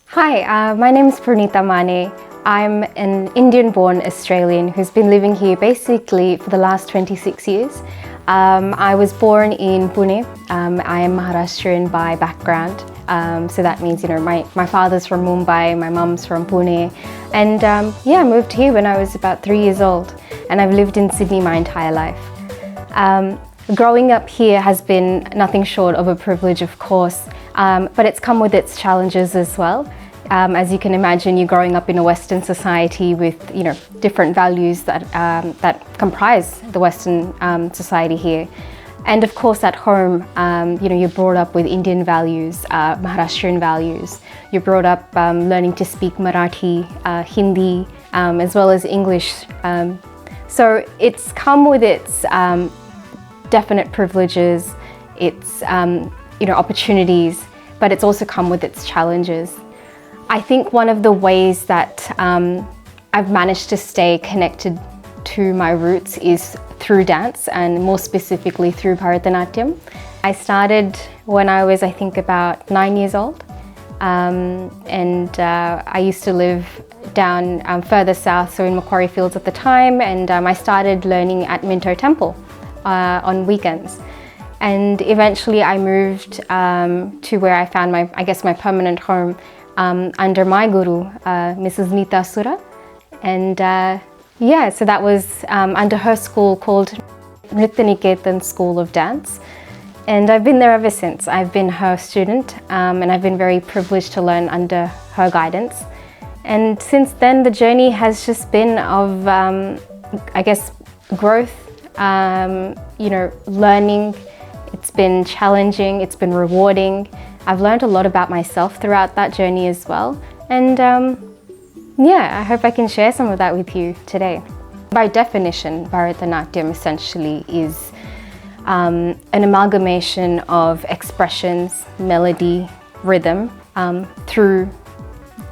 Hi, my name is Purnita Mane. I'm an Indian-born Australian who's been living here basically for the last 26 years. I was born in Pune. I am Maharashtrian by background. So that means, my father's from Mumbai, my mum's from Pune. And I moved here when I was about 3 years old. And I've lived in Sydney my entire life. Growing up here has been nothing short of a privilege, of course, but it's come with its challenges as well. As you can imagine, you're growing up in a Western society with, different values that comprise the Western society here. And of course, at home, you're brought up with Indian values, Maharashtrian values. You're brought up learning to speak Marathi, Hindi, as well as English. So it's come with its definite privileges, its opportunities, but it's also come with its challenges. I think one of the ways that I've managed to stay connected to my roots is through dance, and more specifically through Bharatanatyam. I started when I was, I think, about 9 years old, and I used to live down further south, so in Macquarie Fields at the time, and I started learning at Minto Temple on weekends. And eventually I moved to where I found my permanent home under my guru, Mrs Neeta Sura. And so that was under her school called NrityaNiketan School of Dance. And I've been there ever since. I've been her student, and I've been very privileged to learn under her guidance. And since then, the journey has just been of, growth, learning. It's been challenging, it's been rewarding. I've learned a lot about myself throughout that journey as well. And I hope I can share some of that with you today. By definition, Bharatanatyam essentially is an amalgamation of expressions, melody, rhythm through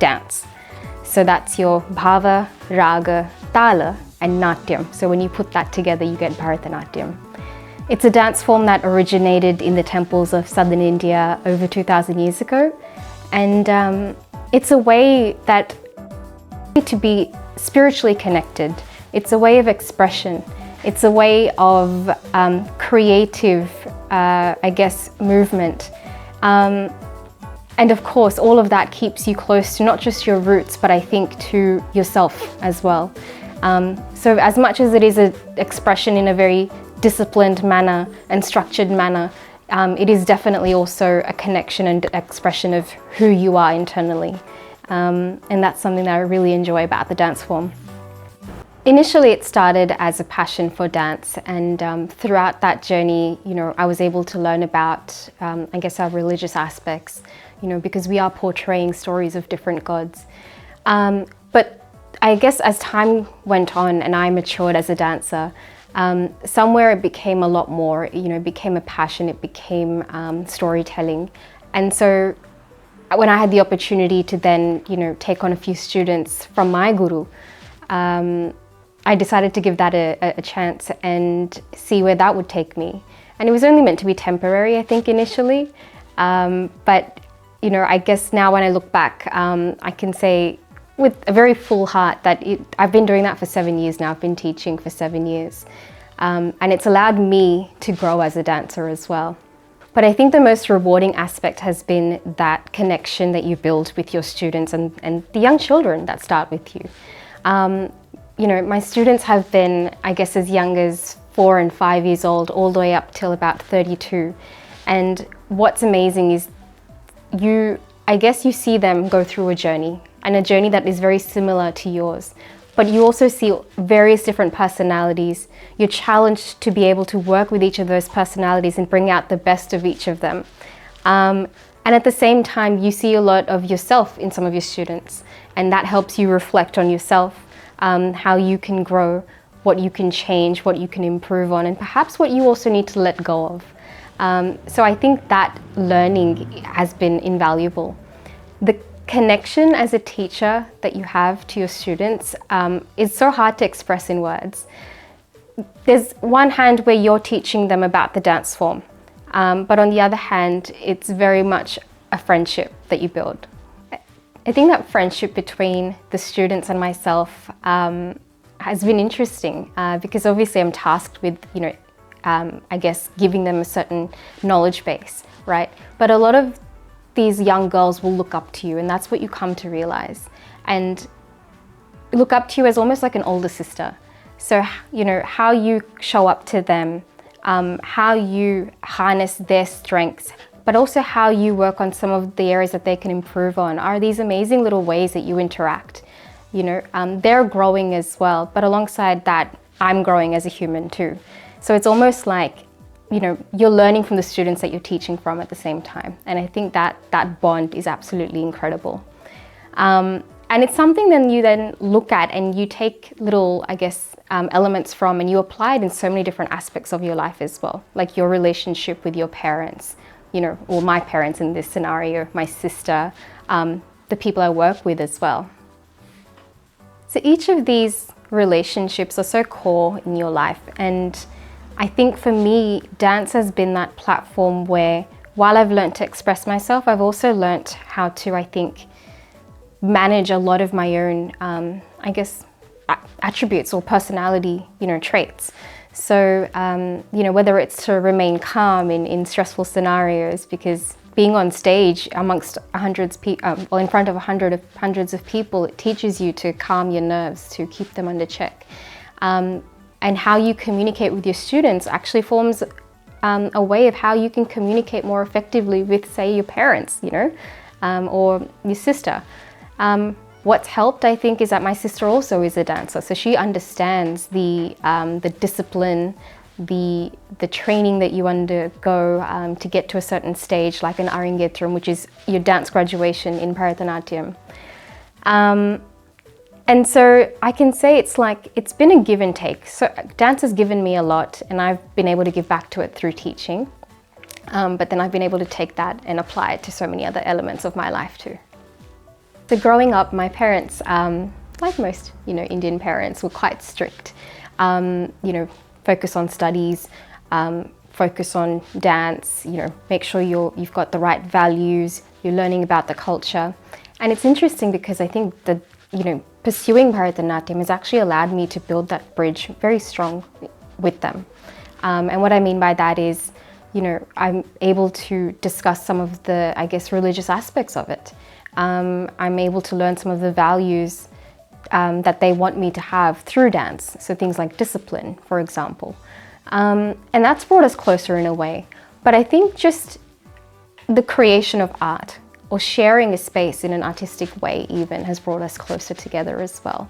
dance. So that's your bhava, raga, tala, and natyam. So when you put that together, you get Bharatanatyam. It's a dance form that originated in the temples of southern India over 2,000 years ago. And it's a way that to be spiritually connected. It's a way of expression. It's a way of creative, movement. And of course, all of that keeps you close to not just your roots, but I think to yourself as well. So as much as it is an expression in a very disciplined manner and structured manner, it is definitely also a connection and expression of who you are internally. And that's something that I really enjoy about the dance form. Initially, it started as a passion for dance, and throughout that journey, I was able to learn about, our religious aspects, because we are portraying stories of different gods. But I guess as time went on and I matured as a dancer, somewhere it became a lot more, it became a passion, it became storytelling. And so when I had the opportunity to then, take on a few students from my guru, I decided to give that a chance and see where that would take me. And it was only meant to be temporary, I think, initially. But, I guess now when I look back, I can say with a very full heart that I've been doing that for 7 years now. I've been teaching for 7 years. And it's allowed me to grow as a dancer as well. But I think the most rewarding aspect has been that connection that you build with your students and the young children that start with you. My students have been, as young as 4 and 5 years old, all the way up till about 32. And what's amazing is you see them go through a journey, and a journey that is very similar to yours. But you also see various different personalities. You're challenged to be able to work with each of those personalities and bring out the best of each of them. And at the same time, you see a lot of yourself in some of your students, and that helps you reflect on yourself, how you can grow, what you can change, what you can improve on, and perhaps what you also need to let go of. So I think that learning has been invaluable. The connection as a teacher that you have to your students is so hard to express in words. There's one hand where you're teaching them about the dance form, but on the other hand, it's very much a friendship that you build. I think that friendship between the students and myself has been interesting because obviously I'm tasked with, I guess, giving them a certain knowledge base, right? But a lot of these young girls will look up to you, and that's what you come to realize. And look up to you as almost like an older sister. So, how you show up to them, how you harness their strengths, but also how you work on some of the areas that they can improve on are these amazing little ways that you interact. They're growing as well, but alongside that, I'm growing as a human too. So it's almost like, you're learning from the students that you're teaching from at the same time. And I think that bond is absolutely incredible. And it's something then you then look at and you take little, I guess, elements from and you apply it in so many different aspects of your life as well. Like your relationship with your parents, or my parents in this scenario, my sister, the people I work with as well. So each of these relationships are so core in your life, and I think for me, dance has been that platform where while I've learned to express myself, I've also learned how to, I think, manage a lot of my own, I guess, attributes or personality, traits. So, whether it's to remain calm in stressful scenarios, because being on stage amongst in front of hundreds of people, it teaches you to calm your nerves, to keep them under check. And how you communicate with your students actually forms a way of how you can communicate more effectively with, say, your parents, or your sister. What's helped, I think, is that my sister also is a dancer, so she understands the discipline, the training that you undergo to get to a certain stage, like an Arangetram, which is your dance graduation in Bharatanatyam. And so I can say it's been a give and take. So dance has given me a lot, and I've been able to give back to it through teaching. But then I've been able to take that and apply it to so many other elements of my life too. So growing up, my parents, like most, Indian parents, were quite strict. Focus on studies, focus on dance, make sure you've got the right values, you're learning about the culture. And it's interesting because I think that, pursuing Bharatanatyam has actually allowed me to build that bridge very strong with them. And what I mean by that is, I'm able to discuss some of the, I guess, religious aspects of it. I'm able to learn some of the values that they want me to have through dance. So things like discipline, for example. And that's brought us closer in a way. But I think just the creation of art, or sharing a space in an artistic way even, has brought us closer together as well.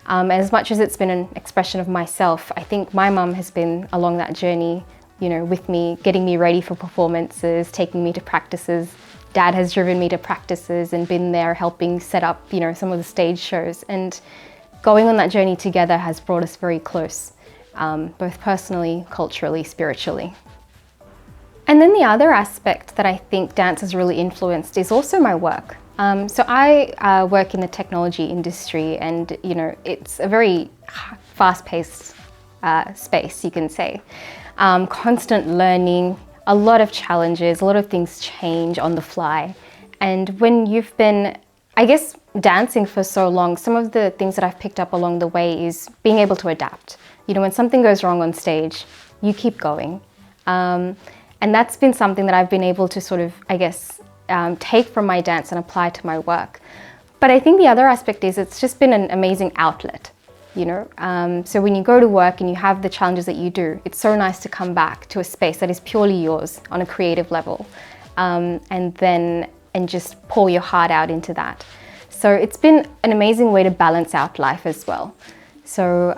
As much as it's been an expression of myself, I think my mum has been along that journey, with me, getting me ready for performances, taking me to practices. Dad has driven me to practices and been there helping set up, some of the stage shows. And going on that journey together has brought us very close, both personally, culturally, spiritually. And then the other aspect that I think dance has really influenced is also my work. So I work in the technology industry, and it's a very fast-paced space, you can say. Constant learning, a lot of challenges, a lot of things change on the fly. And when you've been, I guess, dancing for so long, some of the things that I've picked up along the way is being able to adapt. When something goes wrong on stage, you keep going. And that's been something that I've been able to sort of, I guess, take from my dance and apply to my work. But I think the other aspect is it's just been an amazing outlet, So when you go to work and you have the challenges that you do, it's so nice to come back to a space that is purely yours on a creative level, and just pour your heart out into that. So it's been an amazing way to balance out life as well. So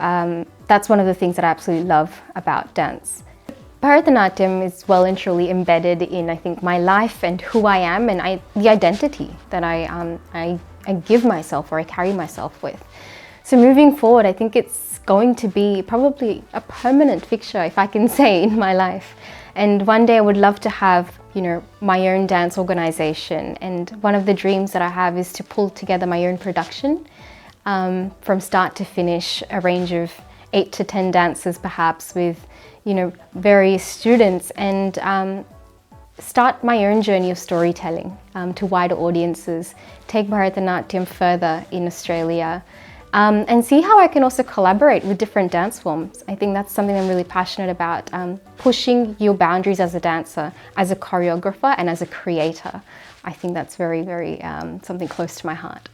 that's one of the things that I absolutely love about dance. Bharatanatyam is well and truly embedded in, I think, my life and who I am, and the identity that I give myself, or I carry myself with. So moving forward, I think it's going to be probably a permanent fixture, if I can say, in my life. And one day I would love to have, my own dance organization. And one of the dreams that I have is to pull together my own production from start to finish, a range of 8 to 10 dancers perhaps, with, various students, and start my own journey of storytelling to wider audiences, take Bharatanatyam further in Australia, and see how I can also collaborate with different dance forms. I think that's something I'm really passionate about, pushing your boundaries as a dancer, as a choreographer, and as a creator. I think that's very, very something close to my heart.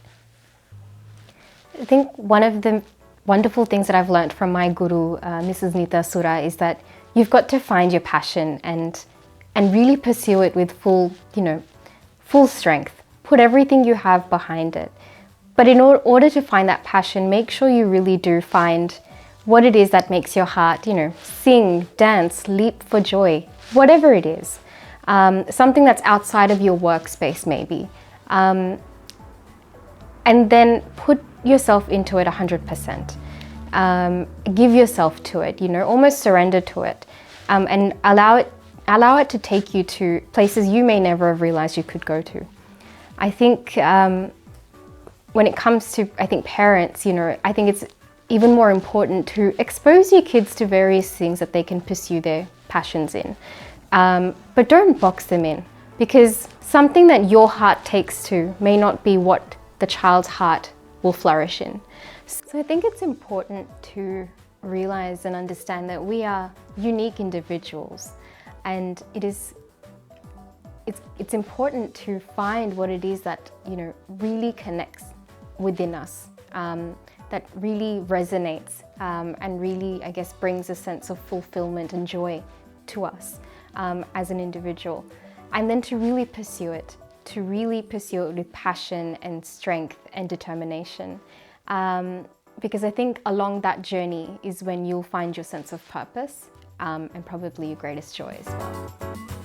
I think one of the wonderful things that I've learned from my guru, Mrs Neeta Sura, is that you've got to find your passion and really pursue it with full strength. Put everything you have behind it. But in order to find that passion, make sure you really do find what it is that makes your heart, sing, dance, leap for joy, whatever it is. Something that's outside of your workspace maybe. And then put yourself into it 100%. Give yourself to it, almost surrender to it, and allow it to take you to places you may never have realized you could go to. I think when it comes to, parents, I think it's even more important to expose your kids to various things that they can pursue their passions in. But don't box them in, because something that your heart takes to may not be what the child's heart will flourish in. So I think it's important to realize and understand that we are unique individuals, and it's important to find what it is that really connects within us, that really resonates, and really, I guess, brings a sense of fulfillment and joy to us as an individual, and then to really pursue it with passion and strength and determination. Because I think along that journey is when you'll find your sense of purpose, and probably your greatest joy as well.